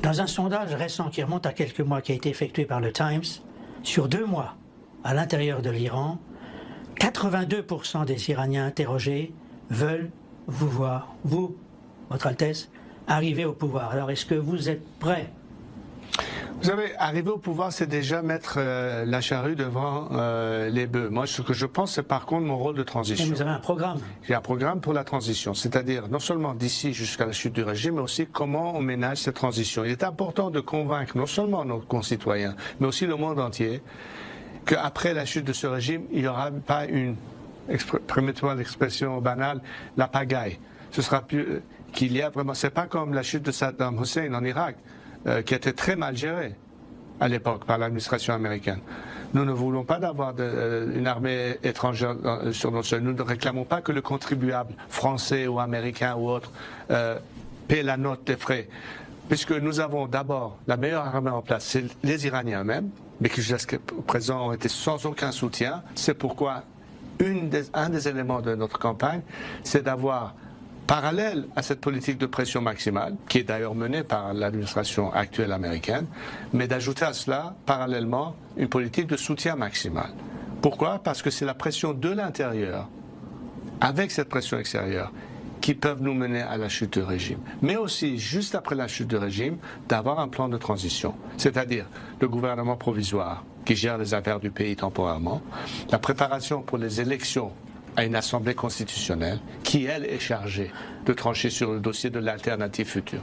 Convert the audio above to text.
Dans un sondage récent qui remonte à quelques mois, qui a été effectué par le Times, sur 2 mois, à l'intérieur de l'Iran, 82% des Iraniens interrogés veulent vous voir, vous, Votre Altesse, arriver au pouvoir. Alors, est-ce que vous êtes prêts? Vous savez, arriver au pouvoir, c'est déjà mettre la charrue devant les bœufs. Moi, ce que je pense, c'est par contre mon rôle de transition. Et vous avez un programme. J'ai un programme pour la transition, c'est-à-dire non seulement d'ici jusqu'à la chute du régime, mais aussi comment on ménage cette transition. Il est important de convaincre non seulement nos concitoyens, mais aussi le monde entier, qu'après la chute de ce régime, il n'y aura pas une, permettez-moi l'expression banale, la pagaille. Ce sera plus qu'il y a vraiment, c'est pas comme la chute de Saddam Hussein en Irak, qui était très mal gérée à l'époque par l'administration américaine. Nous ne voulons pas d'avoir une armée étrangère sur notre sol. Nous ne réclamons pas que le contribuable français ou américain ou autre paie la note des frais. Puisque nous avons d'abord la meilleure armée en place, c'est les Iraniens eux-mêmes, mais qui jusqu'à présent ont été sans aucun soutien. C'est pourquoi un des éléments de notre campagne, c'est d'avoir, parallèle à cette politique de pression maximale, qui est d'ailleurs menée par l'administration actuelle américaine, mais d'ajouter à cela, parallèlement, une politique de soutien maximal. Pourquoi? Parce que c'est la pression de l'intérieur, avec cette pression extérieure, qui peuvent nous mener à la chute du régime. Mais aussi, juste après la chute du régime, d'avoir un plan de transition, c'est-à-dire le gouvernement provisoire qui gère les affaires du pays temporairement, la préparation pour les élections à une assemblée constitutionnelle qui, elle, est chargée de trancher sur le dossier de l'alternative future.